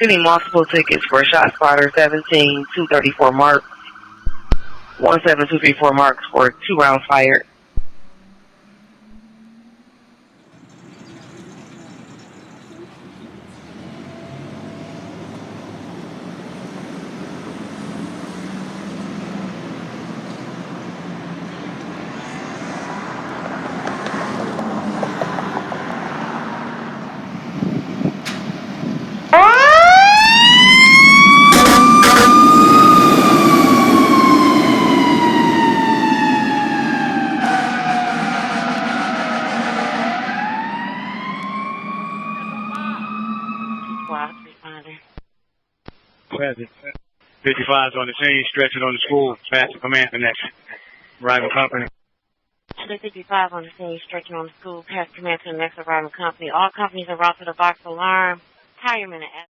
Getting multiple tickets for Shot Spotter 17-234 mark, 17234 marks for 2 rounds fired. Present. 55's on the scene, stretching on the school, past the command connection. Arriving company. 55 on the scene, stretching on the school, past command to the next arriving company. All companies are brought to the box alarm. Tireman